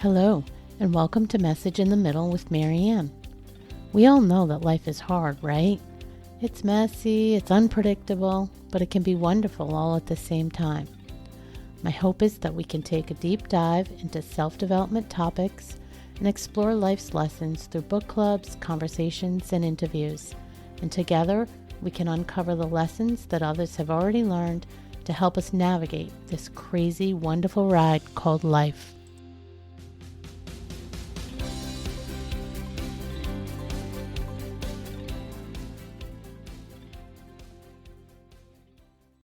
Hello, and welcome to Message in the Middle with Marianne. We all know that life is hard, right? It's messy, it's unpredictable, but it can be wonderful all at the same time. My hope is that we can take a deep dive into self-development topics and explore life's lessons through book clubs, conversations, and interviews. And together, we can uncover the lessons that others have already learned to help us navigate this crazy, wonderful ride called life.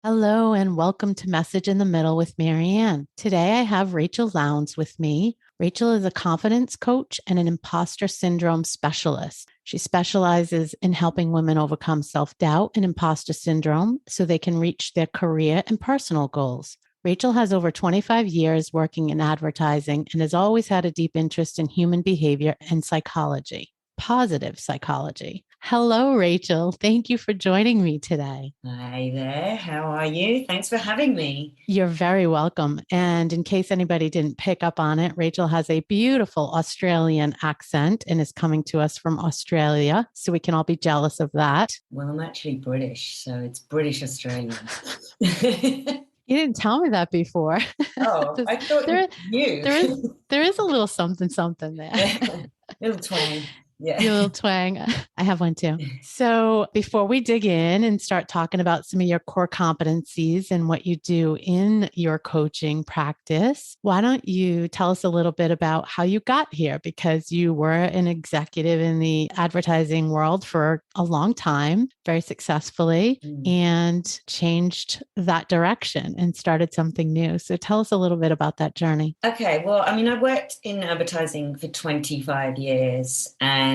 Hello and welcome to Message in the Middle with Marianne. Today I have Rachel Lounds with me. Rachel is a confidence coach and an imposter syndrome specialist. She specializes in helping women overcome self-doubt and imposter syndrome so they can reach their career and personal goals. Rachel has over 25 years working in advertising and has always had a deep interest in human behavior and psychology, positive psychology. Hello, Rachel. Thank you for joining me today. Hi there. How are you? Thanks for having me. You're very welcome. And in case anybody didn't pick up on it, Rachel has a beautiful Australian accent and is coming to us from Australia. So we can all be jealous of that. Well, I'm actually British, so it's British Australian. You didn't tell me that before. Oh, I thought you knew. There is a little something there. Yeah. Little twang. Yeah. Your little twang. I have one too. So before we dig in and start talking about some of your core competencies and what you do in your coaching practice, why don't you tell us a little bit about how you got here? Because you were an executive in the advertising world for a long time, very successfully, and changed that direction and started something new. So tell us a little bit about that journey. Okay. Well, I worked in advertising for 25 years, and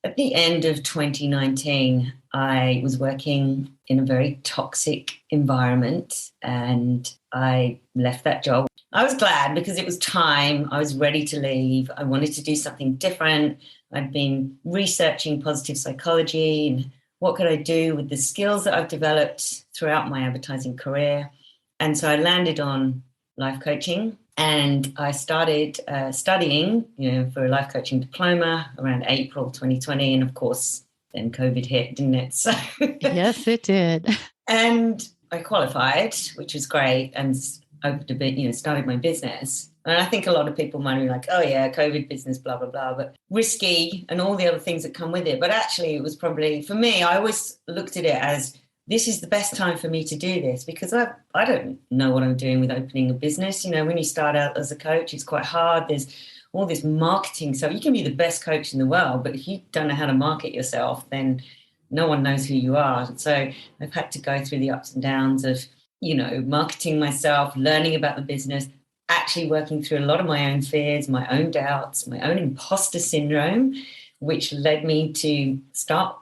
at the end of 2019, I was working in a very toxic environment and I left that job. I was glad because it was time. I was ready to leave. I wanted to do something different. I'd been researching positive psychology and what could I do with the skills that I've developed throughout my advertising career. And so I landed on life coaching. And I started studying, for a Life Coaching Diploma around April 2020. And of course, then COVID hit, didn't it? So yes, it did. And I qualified, which was great, and opened a bit, started my business. And I think a lot of people might be like, oh, yeah, COVID business, blah, blah, blah, but risky and all the other things that come with it. But actually, it was probably, for me, I always looked at it as, this is the best time for me to do this because I don't know what I'm doing with opening a business. When you start out as a coach, it's quite hard. There's all this marketing. So you can be the best coach in the world, but if you don't know how to market yourself, then no one knows who you are. So I've had to go through the ups and downs of, marketing myself, learning about the business, actually working through a lot of my own fears, my own doubts, my own imposter syndrome, which led me to start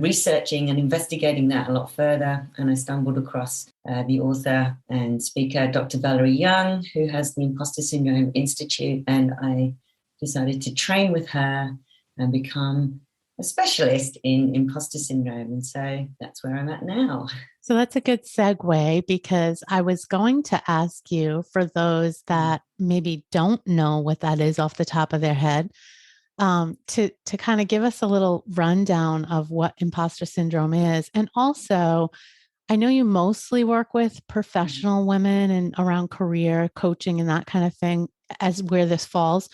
researching and investigating that a lot further. And I stumbled across the author and speaker, Dr. Valerie Young, who has the Imposter Syndrome Institute. And I decided to train with her and become a specialist in imposter syndrome. And so that's where I'm at now. So that's a good segue because I was going to ask you, for those that maybe don't know what that is off the top of their head, to kind of give us a little rundown of what imposter syndrome is. And also, I know you mostly work with professional women and around career coaching and that kind of thing as where this falls.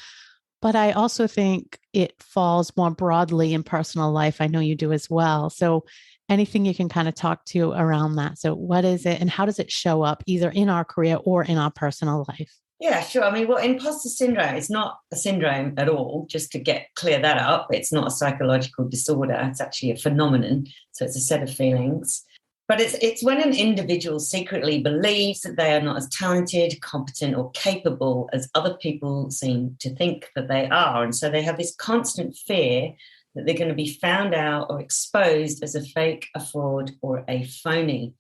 But I also think it falls more broadly in personal life. I know you do as well. So anything you can kind of talk to around that. So what is it and how does it show up either in our career or in our personal life? Yeah, sure. Imposter syndrome is not a syndrome at all, just to clear that up. It's not a psychological disorder. It's actually a phenomenon. So it's a set of feelings. But it's when an individual secretly believes that they are not as talented, competent, or capable as other people seem to think that they are. And so they have this constant fear that they're going to be found out or exposed as a fake, a fraud, or a phony.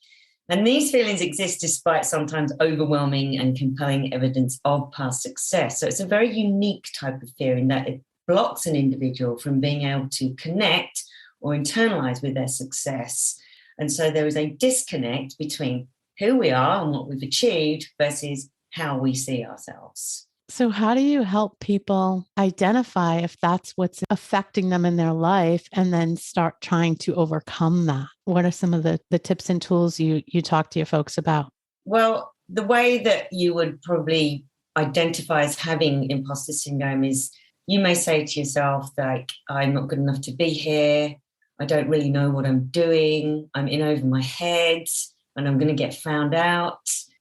And these feelings exist despite sometimes overwhelming and compelling evidence of past success. So it's a very unique type of fear in that it blocks an individual from being able to connect or internalize with their success. And so there is a disconnect between who we are and what we've achieved versus how we see ourselves. So, how do you help people identify if that's what's affecting them in their life and then start trying to overcome that? What are some of the tips and tools you talk to your folks about? Well, the way that you would probably identify as having imposter syndrome is you may say to yourself, like, I'm not good enough to be here. I don't really know what I'm doing. I'm in over my head and I'm going to get found out.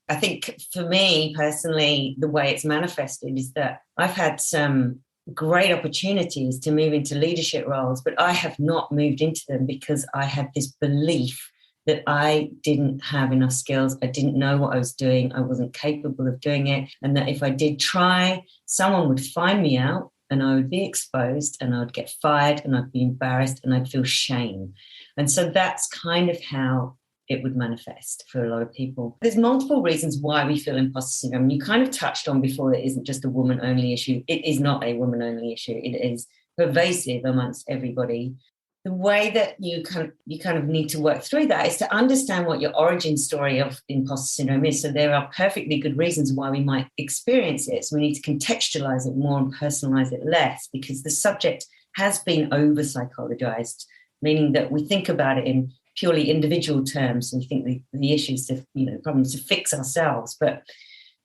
I think for me personally, the way it's manifested is that I've had some great opportunities to move into leadership roles, but I have not moved into them because I had this belief that I didn't have enough skills. I didn't know what I was doing. I wasn't capable of doing it. And that if I did try, someone would find me out and I would be exposed and I would get fired and I'd be embarrassed and I'd feel shame. And so that's kind of how it would manifest for a lot of people. There's multiple reasons why we feel imposter syndrome. You kind of touched on before, it isn't just a woman-only issue. It is not a woman-only issue. It is pervasive amongst everybody. The way that you kind of need to work through that is to understand what your origin story of imposter syndrome is. So there are perfectly good reasons why we might experience it. So we need to contextualize it more and personalize it less, because the subject has been over-psychologized, meaning that we think about it in purely individual terms, and we think the issues to, problems to fix ourselves. But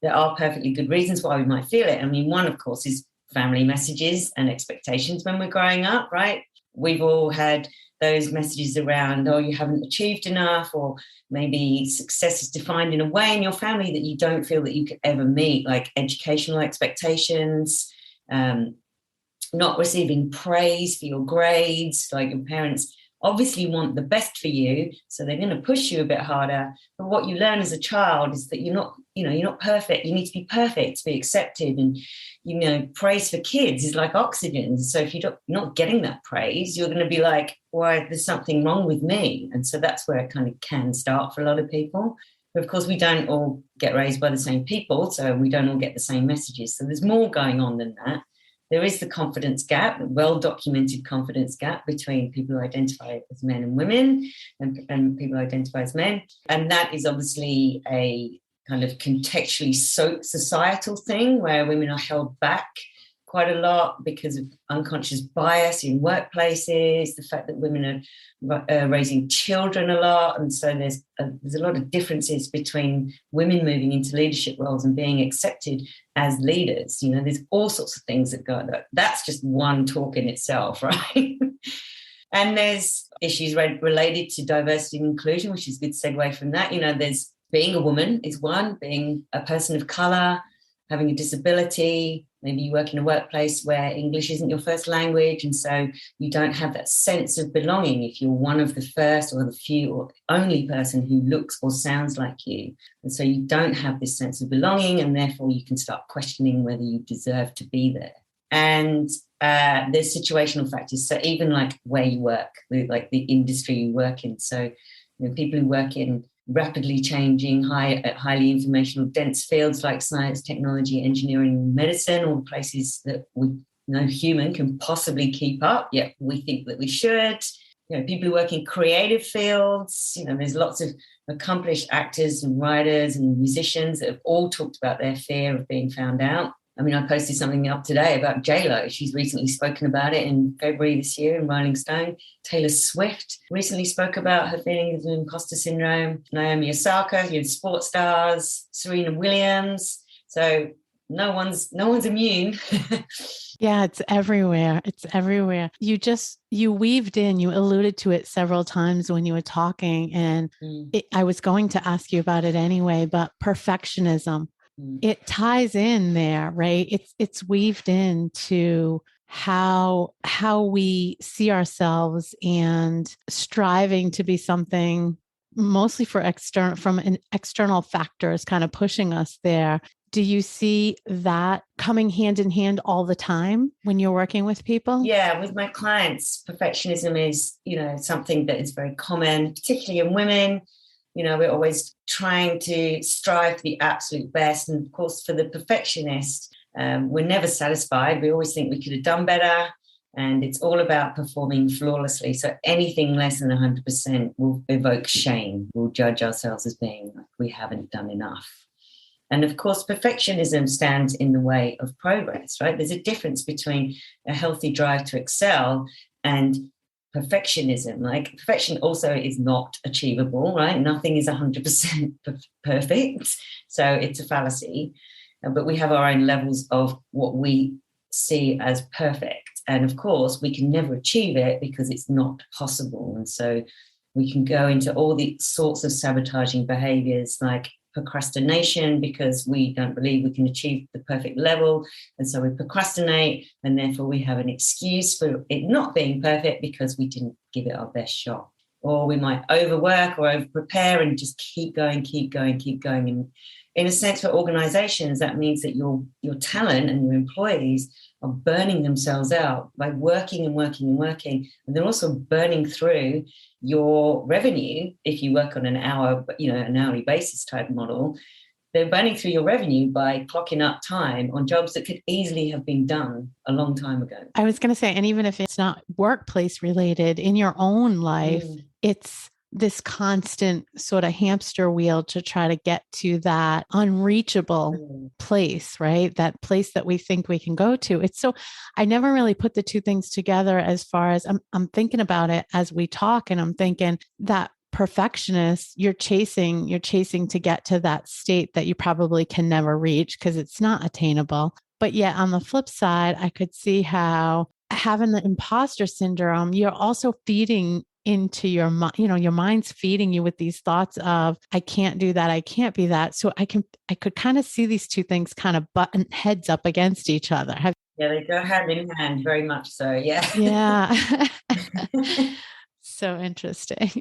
there are perfectly good reasons why we might feel it. I mean, one, of course, is family messages and expectations when we're growing up, right? We've all had those messages around, oh, you haven't achieved enough, or maybe success is defined in a way in your family that you don't feel that you could ever meet, like educational expectations, not receiving praise for your grades, like your parents obviously want the best for you, so they're going to push you a bit harder. But what you learn as a child is that you're not perfect. You need to be perfect to be accepted. And, praise for kids is like oxygen. So if you're not getting that praise, you're going to be like, why, there's something wrong with me. And so that's where it kind of can start for a lot of people. But of course, we don't all get raised by the same people, so we don't all get the same messages. So there's more going on than that. There is the confidence gap, the well-documented confidence gap between people who identify as men and women and people who identify as men. And that is obviously a kind of contextually societal thing where women are held back quite a lot because of unconscious bias in workplaces, the fact that women are raising children a lot. And so there's a lot of differences between women moving into leadership roles and being accepted as leaders. There's all sorts of things that go. That's just one talk in itself, right? And there's issues related to diversity and inclusion, which is a good segue from that. There's being a woman is one, being a person of colour, having a disability. Maybe you work in a workplace where English isn't your first language, and so you don't have that sense of belonging if you're one of the first or the few or only person who looks or sounds like you. And so you don't have this sense of belonging, and therefore you can start questioning whether you deserve to be there. And there's situational factors. So even like where you work, like the industry you work in. So people who work in rapidly changing, highly informational, dense fields like science, technology, engineering, medicine, all places that no human can possibly keep up, yet we think that we should. People who work in creative fields, there's lots of accomplished actors and writers and musicians that have all talked about their fear of being found out. I mean, I posted something up today about J-Lo. She's recently spoken about it in February this year in Rolling Stone. Taylor Swift recently spoke about her feelings of imposter syndrome. Naomi Osaka, sports stars, Serena Williams. So no one's immune. Yeah, it's everywhere. It's everywhere. You weaved in, you alluded to it several times when you were talking, and I was going to ask you about it anyway, but perfectionism. It ties in there, right? It's weaved into how we see ourselves and striving to be something mostly from external factors kind of pushing us there. Do you see that coming hand in hand all the time when you're working with people? Yeah, with my clients, perfectionism is, something that is very common, particularly in women. We're always trying to strive for the absolute best. And of course, for the perfectionist, we're never satisfied. We always think we could have done better. And it's all about performing flawlessly. So anything less than 100% will evoke shame. We'll judge ourselves as being like we haven't done enough. And of course, perfectionism stands in the way of progress, right? There's a difference between a healthy drive to excel and perfectionism. Like, perfection also is not achievable, right? Nothing is 100% perfect. So it's a fallacy. But we have our own levels of what we see as perfect. And of course, we can never achieve it because it's not possible. And so we can go into all the sorts of sabotaging behaviors like procrastination, because we don't believe we can achieve the perfect level. And so we procrastinate, and therefore we have an excuse for it not being perfect because we didn't give it our best shot. Or we might overwork or over prepare and just keep going. And in a sense, for organizations, that means that your talent and your employees are burning themselves out by working. And they're also burning through your revenue. If you work on an hourly basis type model, they're burning through your revenue by clocking up time on jobs that could easily have been done a long time ago. I was going to say, and even if it's not workplace related, in your own life, it's this constant sort of hamster wheel to try to get to that unreachable place, right? That place that we think we can go to. It's so, I never really put the two things together as far as I'm thinking about it as we talk, and I'm thinking that perfectionist, you're chasing to get to that state that you probably can never reach because it's not attainable. But yet on the flip side, I could see how having the imposter syndrome, you're also feeding into your mind, your mind's feeding you with these thoughts of, I can't do that. I can't be that. So I could kind of see these two things kind of button heads up against each other. Yeah, they go hand in hand, very much so. Yeah. Yeah. So interesting.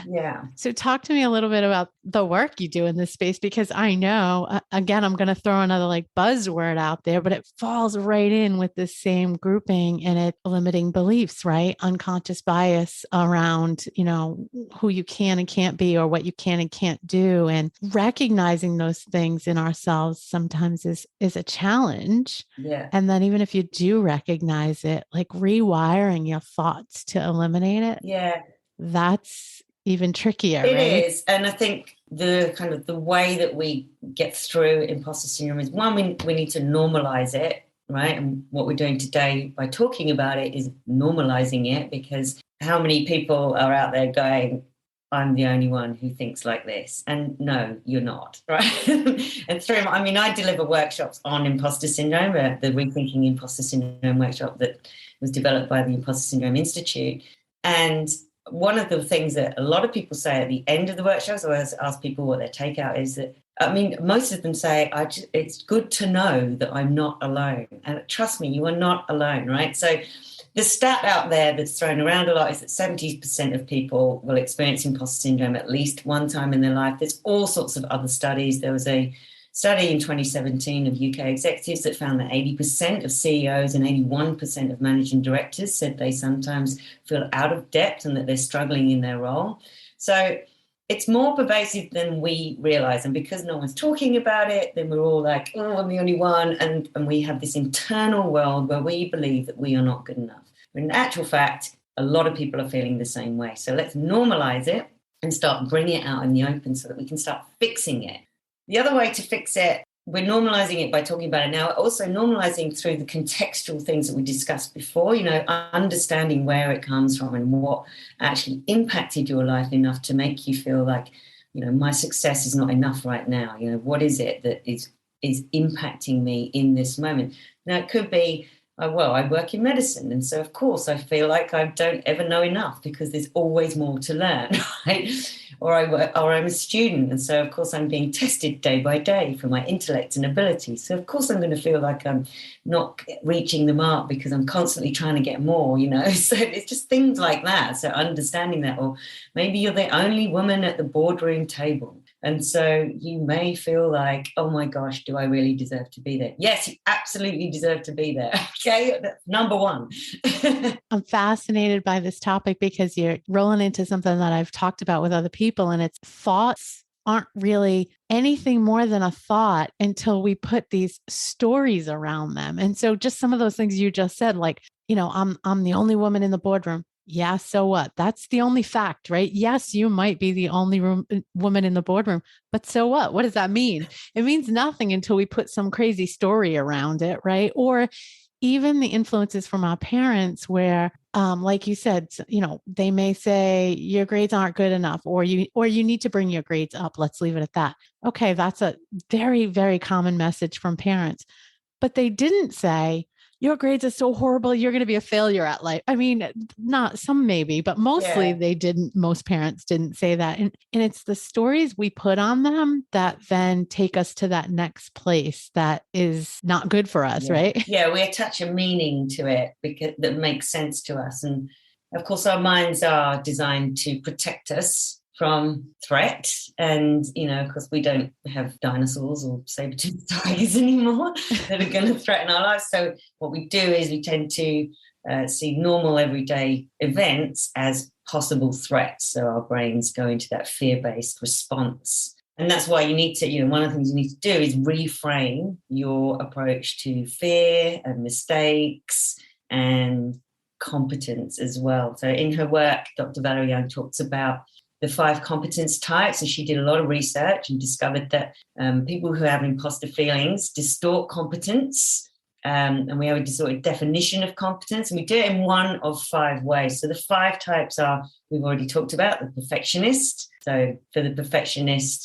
Yeah. So talk to me a little bit about the work you do in this space, because I know, again, I'm going to throw another like buzzword out there, but it falls right in with the same grouping, and it limiting beliefs, right? Unconscious bias around, who you can and can't be, or what you can and can't do. And recognizing those things in ourselves sometimes is a challenge. Yeah. And then even if you do recognize it, like rewiring your thoughts to eliminate it. Yeah. That's even trickier, It right? is. And I think the way that we get through imposter syndrome is, one, we need to normalize it, right? And what we're doing today by talking about it is normalizing it, because how many people are out there going, I'm the only one who thinks like this? And no, you're not, right? And I deliver workshops on imposter syndrome, the Rethinking Imposter Syndrome workshop that was developed by the Imposter Syndrome Institute. And one of the things that a lot of people say at the end of the workshops, or I ask people what their takeout is, that, most of them say, it's good to know that I'm not alone. And trust me, you are not alone, right? So the stat out there that's thrown around a lot is that 70% of people will experience imposter syndrome at least one time in their life. There's all sorts of other studies. There was a study in 2017 of UK executives that found that 80% of CEOs and 81% of managing directors said they sometimes feel out of depth and that they're struggling in their role. So it's more pervasive than we realize. And because no one's talking about it, then we're all like, oh, I'm the only one. And we have this internal world where we believe that we are not good enough. But in actual fact, a lot of people are feeling the same way. So let's normalize it and start bringing it out in the open so that we can start fixing it. The other way to fix it, we're normalizing it by talking about it now, also normalizing through the contextual things that we discussed before, understanding where it comes from and what actually impacted your life enough to make you feel like, my success is not enough right now. What is it that is impacting me in this moment? Now, it could be, I work in medicine, and so of course I feel like I don't ever know enough because there's always more to learn, right? Or I'm a student, and so of course I'm being tested day by day for my intellect and ability. So of course I'm going to feel like I'm not reaching the mark because I'm constantly trying to get more, So it's just things like that. So understanding that, or maybe you're the only woman at the boardroom table. And so you may feel like, oh my gosh, do I really deserve to be there? Yes, you absolutely deserve to be there. Okay, that's number one. I'm fascinated by this topic because you're rolling into something that I've talked about with other people, and it's thoughts aren't really anything more than a thought until we put these stories around them. And so just some of those things you just said, like, I'm the only woman in the boardroom. Yeah, so what? That's the only fact, right? Yes, you might be the only woman in the boardroom, but so what? What does that mean? It means nothing until we put some crazy story around it, right? Or even the influences from our parents where like you said, they may say your grades aren't good enough, or you need to bring your grades up. Let's leave it at that. Okay, that's a very, very common message from parents. But they didn't say, your grades are so horrible, you're going to be a failure at life. I mean, not some maybe, but mostly Yeah. they didn't, most parents didn't say that. And it's the stories we put on them that then take us to that next place that is not good for us, Yeah. right? Yeah, we attach a meaning to it because that makes sense to us. And of course, our minds are designed to protect us from threat. And, of course, we don't have dinosaurs or saber-toothed tigers anymore that are going to threaten our lives. So what we do is we tend to see normal everyday events as possible threats. So our brains go into that fear-based response. And that's why you need to, one of the things you need to do is reframe your approach to fear and mistakes and competence as well. So in her work, Dr. Valerie Young talks about the 5 competence types, and she did a lot of research and discovered that people who have imposter feelings distort competence, and we have a distorted definition of competence, and we do it in one of 5 ways. So the 5 types are, we've already talked about, the perfectionist. So for the perfectionist,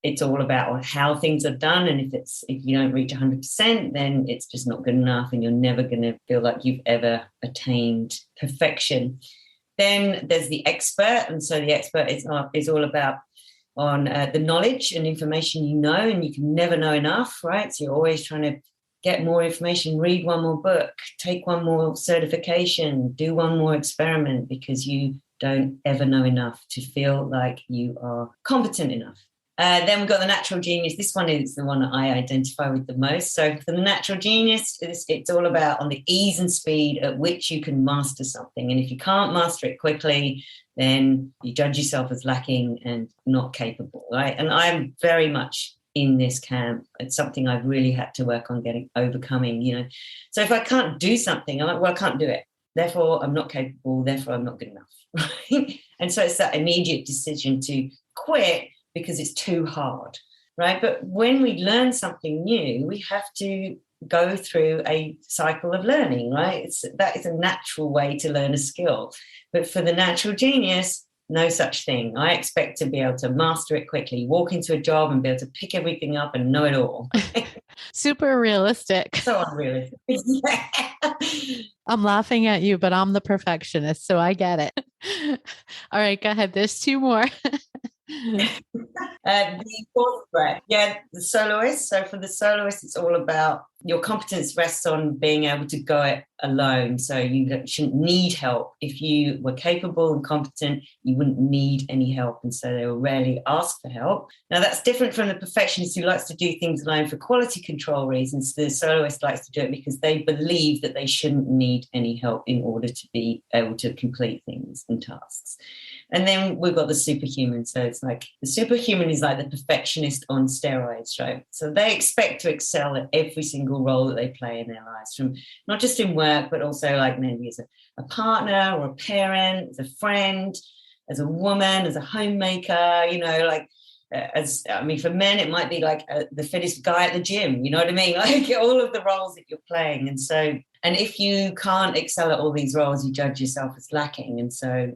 it's all about how things are done, and if you don't reach 100%, then it's just not good enough, and you're never going to feel like you've ever attained perfection. Then there's the expert, and so the expert is all about on the knowledge and information and you can never know enough, right? So you're always trying to get more information, read one more book, take one more certification, do one more experiment, because you don't ever know enough to feel like you are competent enough. Then we've got the natural genius. This one is the one that I identify with the most. So for the natural genius, it's all about on the ease and speed at which you can master something. And if you can't master it quickly, then you judge yourself as lacking and not capable, right? And I'm very much in this camp. It's something I've really had to work on overcoming. So if I can't do something, I'm like, well, I can't do it. Therefore, I'm not capable. Therefore, I'm not good enough, right? And so it's that immediate decision to quit because it's too hard, right? But when we learn something new, we have to go through a cycle of learning, right? That is a natural way to learn a skill. But for the natural genius, no such thing. I expect to be able to master it quickly, walk into a job and be able to pick everything up and know it all. Super realistic. So unrealistic. I'm laughing at you, but I'm the perfectionist, so I get it. All right, go ahead. There's 2 more. The 4th threat, the soloist. So for the soloist, it's all about your competence rests on being able to go it alone. So you shouldn't need help. If you were capable and competent, you wouldn't need any help. And so they will rarely ask for help. Now, that's different from the perfectionist who likes to do things alone for quality control reasons. The soloist likes to do it because they believe that they shouldn't need any help in order to be able to complete things and tasks. And then we've got the superhuman. So it's like the superhuman is like the perfectionist on steroids, right? So they expect to excel at every single role that they play in their lives, from not just in work, but also like maybe as a partner or a parent, as a friend, as a woman, as a homemaker, for men, it might be like the fittest guy at the gym, you know what I mean? Like all of the roles that you're playing. And if you can't excel at all these roles, you judge yourself as lacking. And so,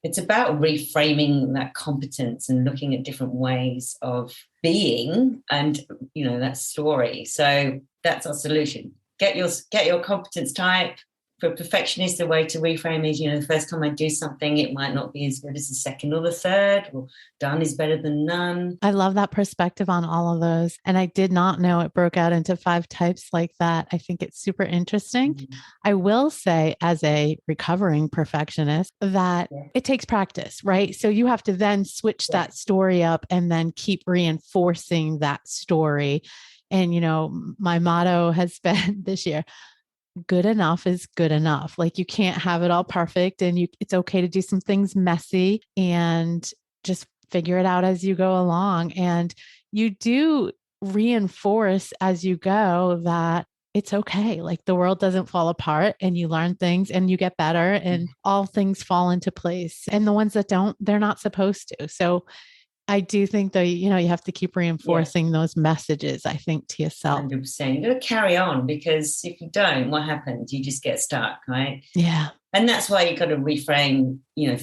it's about reframing that competence and looking at different ways of being and, that story. So that's our solution. Get your competence type. For a perfectionist, the way to reframe is, the first time I do something, it might not be as good as the second or the third, or done is better than none. I love that perspective on all of those. And I did not know it broke out into 5 types like that. I think it's super interesting. Mm-hmm. I will say, as a recovering perfectionist, that it takes practice, right? So you have to then switch that story up and then keep reinforcing that story. And, my motto has been this year, good enough is good enough. Like you can't have it all perfect, and it's okay to do some things messy and just figure it out as you go along. And you do reinforce as you go that it's okay. Like the world doesn't fall apart and you learn things and you get better and all things fall into place. And the ones that don't, they're not supposed to. So I do think that, you have to keep Yeah. reinforcing those messages, I think, to yourself. 100%. You've got to carry on, because if you don't, what happens? You just get stuck, right? Yeah. And that's why you've got to reframe,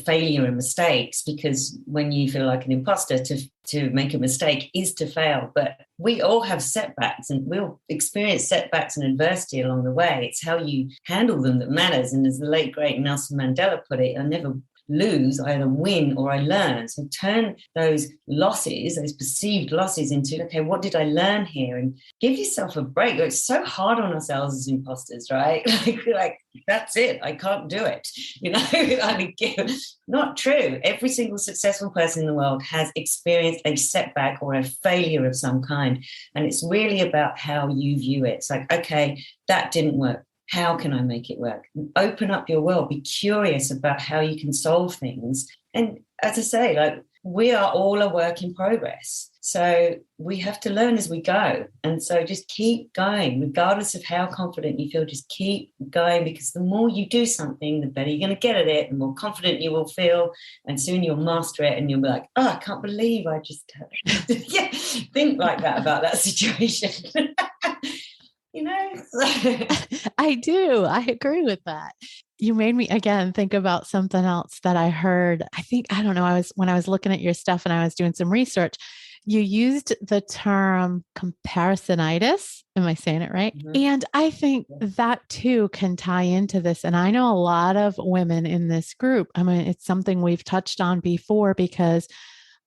failure and mistakes, because when you feel like an imposter, to make a mistake is to fail. But we all have setbacks, and we'll experience setbacks and adversity along the way. It's how you handle them that matters. And as the late, great Nelson Mandela put it, I never lose, I either win or I learn. So turn those losses, those perceived losses, into, okay, what did I learn here? And give yourself a break. It's so hard on ourselves as imposters, right? like that's it, I can't do it. Not true. Every single successful person in the world has experienced a setback or a failure of some kind. And it's really about how you view it. It's like, okay, that didn't work. How can I make it work? Open up your world. Be curious about how you can solve things. And as I say, we are all a work in progress. So we have to learn as we go. And so just keep going, regardless of how confident you feel. Just keep going, because the more you do something, the better you're going to get at it, the more confident you will feel. And soon you'll master it and you'll be like, oh, I can't believe I just yeah, think like that about that situation. I do. I agree with that. You made me again think about something else that I heard. I don't know, when I was looking at your stuff and I was doing some research, you used the term comparisonitis. Am I saying it right? Mm-hmm. And I think that too can tie into this. And I know a lot of women in this group. I mean, it's something we've touched on before, because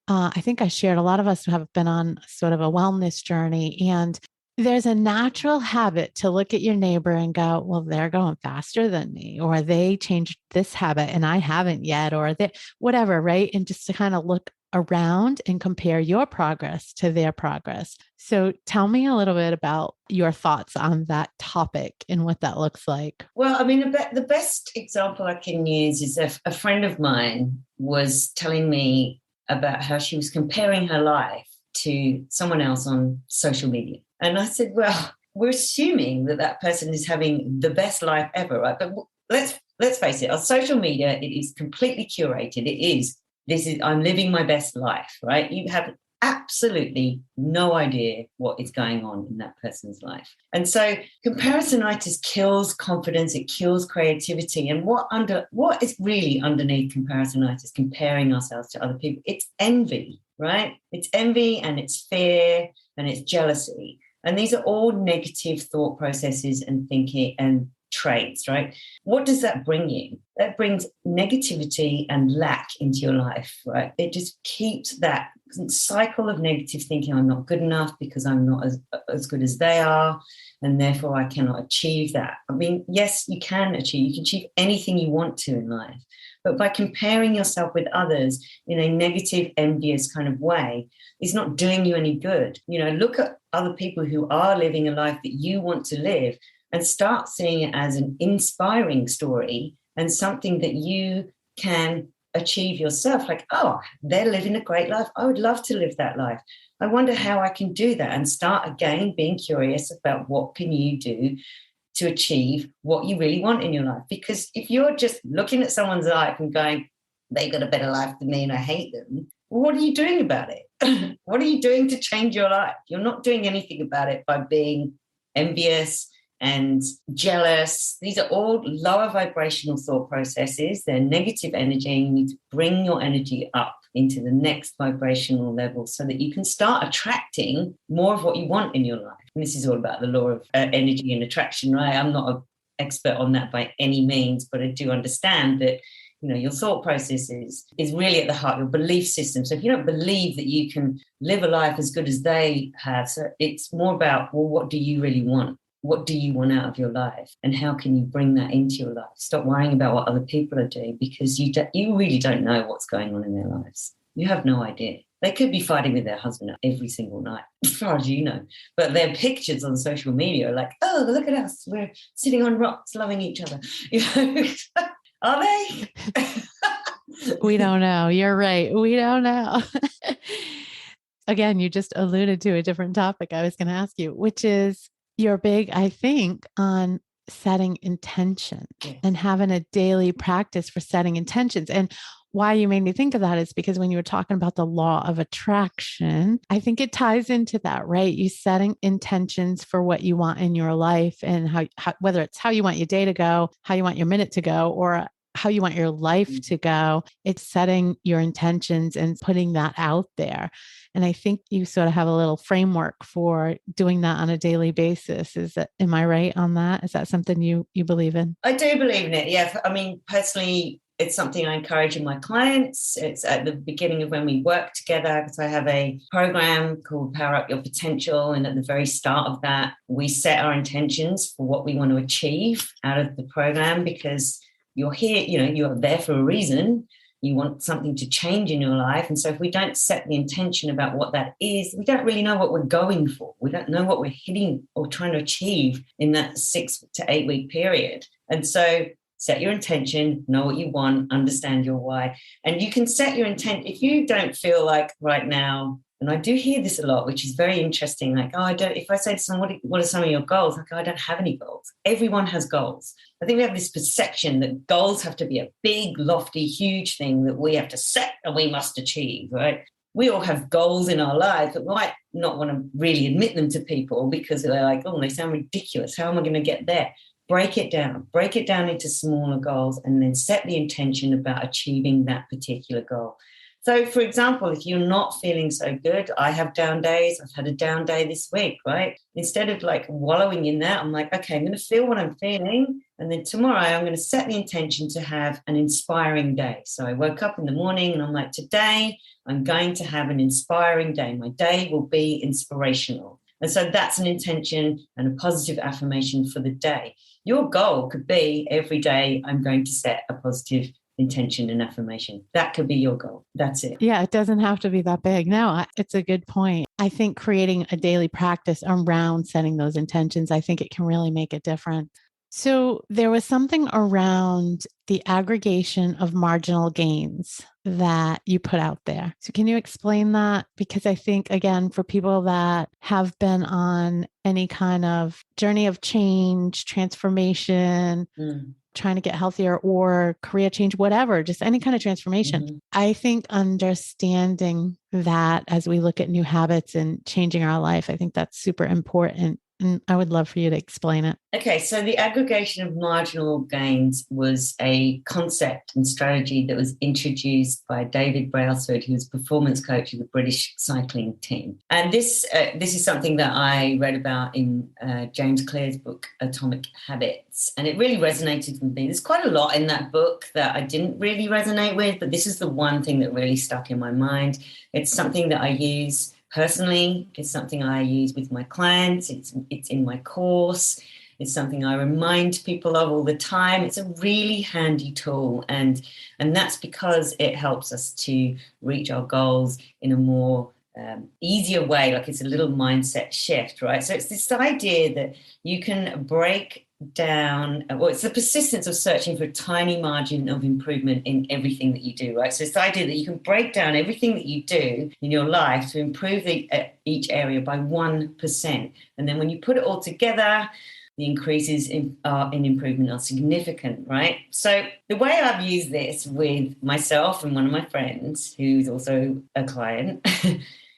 I think I shared, a lot of us have been on sort of a wellness journey, and there's a natural habit to look at your neighbor and go, well, they're going faster than me, or they changed this habit and I haven't yet, or they, whatever, right? And just to kind of look around and compare your progress to their progress. So tell me a little bit about your thoughts on that topic and what that looks like. Well, I mean, the best example I can use is a friend of mine was telling me about how she was comparing her life to someone else on social media. And I said, well, we're assuming that person is having the best life ever, right? But let's face it, on social media, it is completely curated. I'm living my best life, right? You have absolutely no idea what is going on in that person's life. And so comparisonitis kills confidence, it kills creativity. And what is really underneath comparisonitis, comparing ourselves to other people? It's envy, right? It's envy, and it's fear, and it's jealousy. And these are all negative thought processes and thinking and traits, right? What does that bring you? That brings negativity and lack into your life, right? It just keeps that cycle of negative thinking. I'm not good enough because I'm not as good as they are, and therefore I cannot achieve that. I mean, yes, you can achieve anything you want to in life, but by comparing yourself with others in a negative, envious kind of way, it's not doing you any good. Look at other people who are living a life that you want to live, and start seeing it as an inspiring story and something that you can achieve yourself. Like, oh, they're living a great life. I would love to live that life. I wonder how I can do that, and start again being curious about what can you do to achieve what you really want in your life. Because if you're just looking at someone's life and going, they've got a better life than me and I hate them, well, what are you doing about it? What are you doing to change your life? You're not doing anything about it by being envious and jealous. These are all lower vibrational thought processes. They're negative energy. You need to bring your energy up into the next vibrational level so that you can start attracting more of what you want in your life. And this is all about the law of energy and attraction, right? I'm not an expert on that by any means, but I do understand that your thought process is really at the heart of your belief system. So if you don't believe that you can live a life as good as they have, so it's more about, well, what do you really want? What do you want out of your life? And how can you bring that into your life? Stop worrying about what other people are doing, because you really don't know what's going on in their lives. You have no idea. They could be fighting with their husband every single night, as far as you know. But their pictures on social media are like, oh, look at us. We're sitting on rocks, loving each other. Are they? We don't know. You're right. We don't know. Again, you just alluded to a different topic I was going to ask you, which is, you're big, I think, on setting intention and having a daily practice for setting intentions. And why you made me think of that is because when you were talking about the law of attraction, I think it ties into that, right? You setting intentions for what you want in your life and how whether it's how you want your day to go, how you want your minute to go, or how you want your life to go. It's setting your intentions and putting that out there. And I think you sort of have a little framework for doing that on a daily basis. Am I right on that? Is that something you believe in? I do believe in it. Yeah. I mean, personally, it's something I encourage in my clients. It's at the beginning of when we work together, because I have a program called Power Up Your Potential. And at the very start of that, we set our intentions for what we want to achieve out of the program, because you're here, you're there for a reason. You want something to change in your life. And so if we don't set the intention about what that is, we don't really know what we're going for. We don't know what we're hitting or trying to achieve in that 6 to 8 week period. And so set your intention, know what you want, understand your why. And you can set your intent if you don't feel like right now, and I do hear this a lot, which is very interesting. Like, if I say to someone, what are some of your goals? Like, I don't have any goals. Everyone has goals. I think we have this perception that goals have to be a big, lofty, huge thing that we have to set and we must achieve, right? We all have goals in our life, but we might not want to really admit them to people because they're like, oh, they sound ridiculous. How am I going to get there? Break it down into smaller goals, and then set the intention about achieving that particular goal. So, for example, if you're not feeling so good, I have down days. I've had a down day this week, right? Instead of like wallowing in that, I'm like, okay, I'm going to feel what I'm feeling. And then tomorrow I'm going to set the intention to have an inspiring day. So I woke up in the morning and I'm like, today I'm going to have an inspiring day. My day will be inspirational. And so that's an intention and a positive affirmation for the day. Your goal could be every day I'm going to set a positive intention and affirmation. That could be your goal. That's it. Yeah, it doesn't have to be that big. No, it's a good point. I think creating a daily practice around setting those intentions, I think it can really make a difference. So there was something around the aggregation of marginal gains that you put out there. So can you explain that? Because I think, again, for people that have been on any kind of journey of change, transformation, trying to get healthier or career change, whatever, just any kind of transformation. I think understanding that as we look at new habits and changing our life, I think that's super important. And I would love for you to explain it. Okay, so the aggregation of marginal gains was a concept and strategy that was introduced by David Brailsford, who's performance coach of the British cycling team. And this is something that I read about in James Clear's book, Atomic Habits. And it really resonated with me. There's quite a lot in that book that I didn't really resonate with, but this is the one thing that really stuck in my mind. It's something that I use personally. It's something I use with my clients. It's in my course. It's something I remind people of all the time. It's a really handy tool, and that's because it helps us to reach our goals in a more easier way. Like, it's a little mindset shift, right? So it's this idea that you can break down, well, it's the persistence of searching for a tiny margin of improvement in everything that you do, right? So it's the idea that you can break down everything that you do in your life to improve each area by 1%. And then when you put it all together, the increases in improvement are significant, right? So the way I've used this with myself and one of my friends, who's also a client,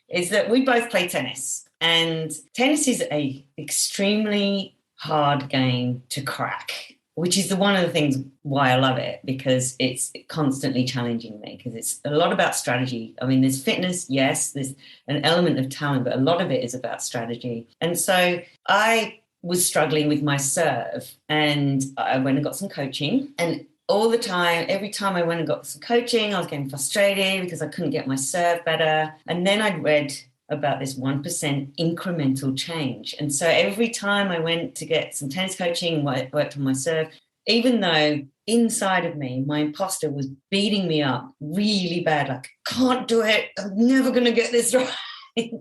is that we both play tennis. And tennis is a extremely hard game to crack, which is one of the things why I love it, because it's constantly challenging me, because it's a lot about strategy. I mean, there's fitness, yes, there's an element of talent, but a lot of it is about strategy. And so I was struggling with my serve, and I went and got some coaching, and all the time, every time I went and got some coaching, I was getting frustrated because I couldn't get my serve better. And then I'd read about this 1% incremental change. And so every time I went to get some tennis coaching, worked on my serve, even though inside of me, my imposter was beating me up really bad, like, can't do it, I'm never going to get this right.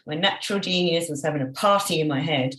My natural genius was having a party in my head.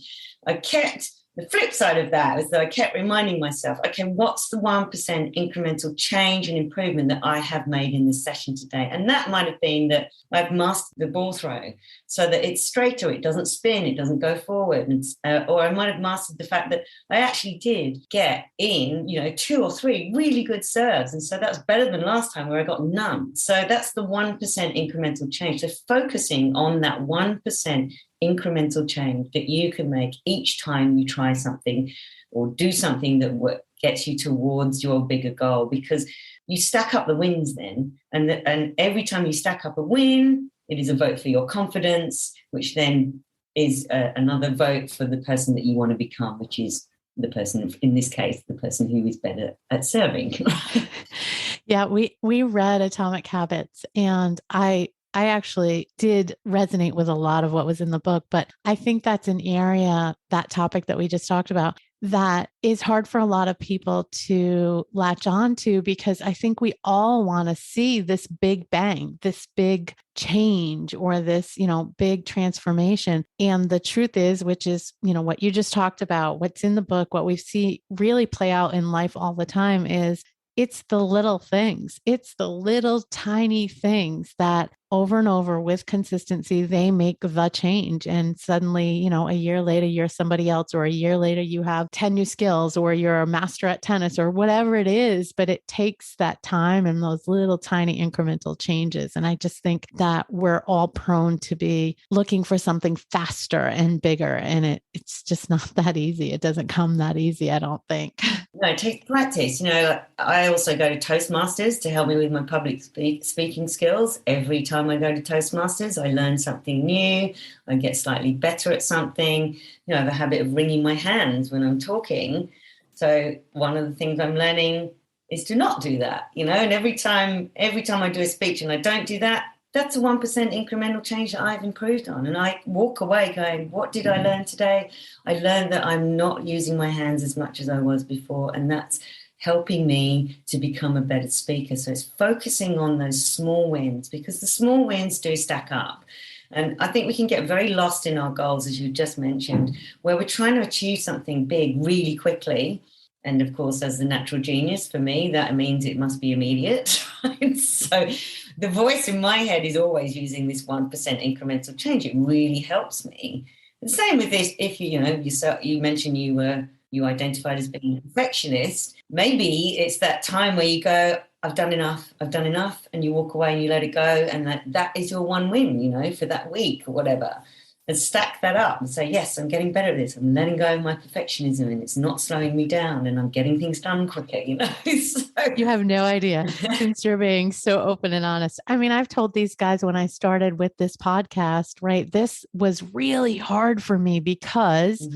I kept the flip side of that is that I kept reminding myself, okay, what's the 1% incremental change and improvement that I have made in this session today? And that might have been that I've mastered the ball throw so that it's straighter, it doesn't spin, it doesn't go forward. Or I might have mastered the fact that I actually did get in, 2 or 3 really good serves. And so that's better than last time where I got none. So that's the 1% incremental change. So focusing on that 1% incremental change that you can make each time you try something or do something that gets you towards your bigger goal, because you stack up the wins then, and every time you stack up a win, it is a vote for your confidence, which then is another vote for the person that you want to become, which is the person, in this case, the person who is better at serving. Yeah, we read Atomic Habits, and I actually did resonate with a lot of what was in the book, but I think that's an area, that topic that we just talked about, that is hard for a lot of people to latch on to, because I think we all want to see this big bang, this big change, or this, big transformation. And the truth is, which is, what you just talked about, what's in the book, what we see really play out in life all the time is it's the little things. It's the little tiny things that over and over with consistency, they make the change. And suddenly, a year later, you're somebody else, or a year later, you have 10 new skills, or you're a master at tennis, or whatever it is. But it takes that time and those little tiny incremental changes. And I just think that we're all prone to be looking for something faster and bigger. And it's just not that easy. It doesn't come that easy, I don't think. No, it takes practice. I also go to Toastmasters to help me with my public speaking skills. Every time I go to Toastmasters, I learn something new. I get slightly better at something. I have a habit of wringing my hands when I'm talking. So one of the things I'm learning is to not do that, and every time I do a speech and I don't do that, that's a 1% incremental change that I've improved on. And I walk away going, what did I learn today? I learned that I'm not using my hands as much as I was before. And that's helping me to become a better speaker. So it's focusing on those small wins, because the small wins do stack up. And I think we can get very lost in our goals, as you just mentioned, where we're trying to achieve something big really quickly. And of course, as the natural genius for me, that means it must be immediate. Right? So the voice in my head is always using this 1% incremental change. It really helps me. The same with this. If you mentioned you identified as being a perfectionist, maybe it's that time where you go, I've done enough, and you walk away and you let it go, and that is your one win, for that week or whatever. And stack that up and say, yes, I'm getting better at this. I'm letting go of my perfectionism, and it's not slowing me down, and I'm getting things done quicker, So. You have no idea, since you're being so open and honest. I mean, I've told these guys when I started with this podcast, right? This was really hard for me because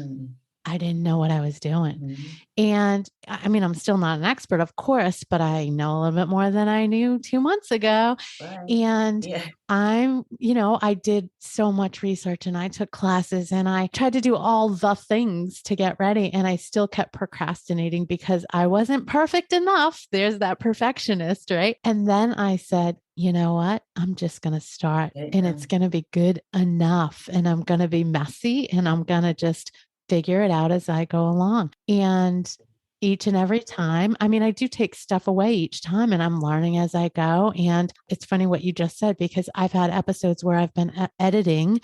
I didn't know what I was doing. Mm-hmm. And I mean, I'm still not an expert, of course, but I know a little bit more than I knew 2 months ago. Right. And I did so much research, and I took classes, and I tried to do all the things to get ready. And I still kept procrastinating because I wasn't perfect enough. There's that perfectionist, right? And then I said, you know what? I'm just going to start, and it's going to be good enough, and I'm going to be messy, and I'm going to just figure it out as I go along. And each and every time, I mean, I do take stuff away each time, and I'm learning as I go. And it's funny what you just said, because I've had episodes where I've been editing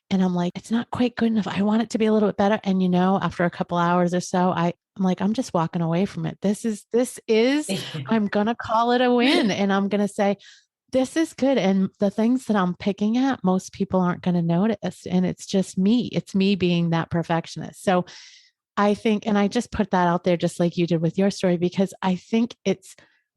and I'm like, it's not quite good enough. I want it to be a little bit better. And, after a couple hours or so, I'm like, I'm just walking away from it. This is, I'm going to call it a win, and I'm going to say, this is good. And the things that I'm picking at, most people aren't going to notice. And it's just me. It's me being that perfectionist. So I think, and I just put that out there just like you did with your story, because I think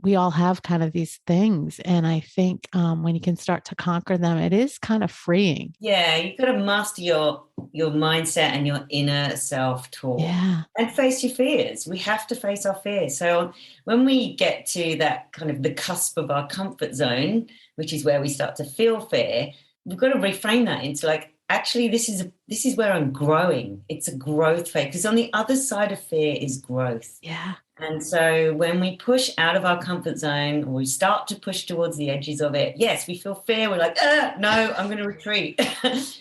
we all have kind of these things. And I think when you can start to conquer them, it is kind of freeing. Yeah, you've got to master your mindset and your inner self-talk. Yeah. And face your fears. We have to face our fears. So when we get to that kind of the cusp of our comfort zone, which is where we start to feel fear, we've got to reframe that into like, actually, this is where I'm growing. It's a growth phase, because on the other side of fear is growth. Yeah. And so when we push out of our comfort zone, or we start to push towards the edges of it, yes, we feel fear. We're like, no, I'm going to retreat.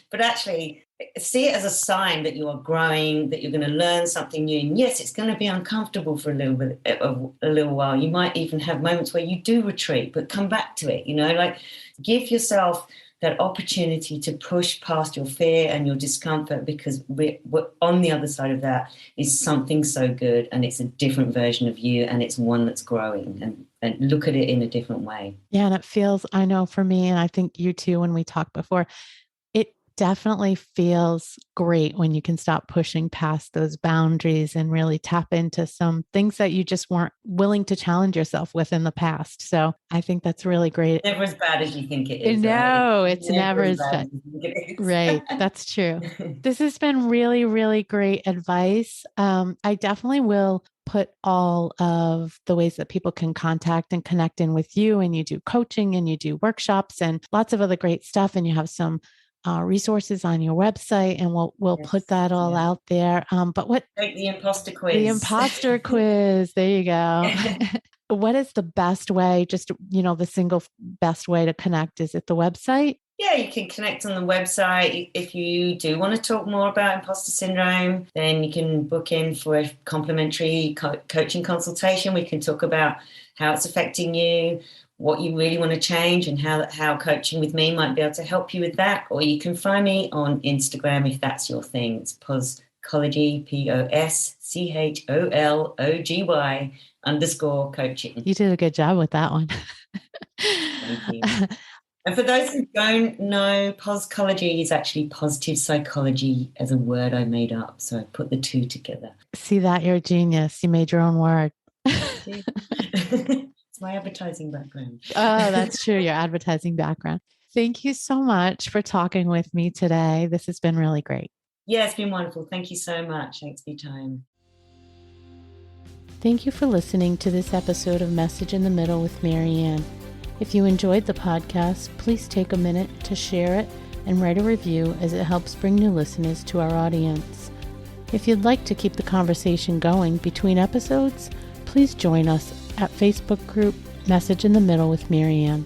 But actually, see it as a sign that you are growing, that you're going to learn something new. And yes, it's going to be uncomfortable for a little while. You might even have moments where you do retreat, but come back to it, like give yourself that opportunity to push past your fear and your discomfort, because we're on the other side of that is something so good, and it's a different version of you, and it's one that's growing, and look at it in a different way. Yeah. And it feels, I know for me, and I think you too, when we talked before, it definitely feels great when you can stop pushing past those boundaries and really tap into some things that you just weren't willing to challenge yourself with in the past. So I think that's really great. Never as bad as you think it is. No, Right? it's never as bad. As you think it is. Right. That's true. This has been really, really great advice. I definitely will put all of the ways that people can contact and connect in with you, and you do coaching and you do workshops and lots of other great stuff. And you have some resources on your website, and we'll put that all out there. But Take the imposter quiz. The imposter quiz. There you go. What is the best way? Just, the single best way to connect? Is it the website? Yeah, you can connect on the website. If you do want to talk more about imposter syndrome, then you can book in for a complimentary coaching consultation. We can talk about how it's affecting you, what you really want to change, and how coaching with me might be able to help you with that. Or you can find me on Instagram if that's your thing. It's Poschology, POSCHOLOGY_coaching. You did a good job with that one. Thank you. And for those who don't know, Poschology is actually positive psychology as a word I made up. So I put the two together. See that? You're a genius. You made your own word. It's my advertising background. Oh, that's true. Your advertising background. Thank you so much for talking with me today. This has been really great. Yeah, it's been wonderful. Thank you so much. Thanks for your time. Thank you for listening to this episode of Message in the Middle with Marianne. If you enjoyed the podcast, please take a minute to share it and write a review, as it helps bring new listeners to our audience. If you'd like to keep the conversation going between episodes, please join us at Facebook group Message in the Middle with Marianne.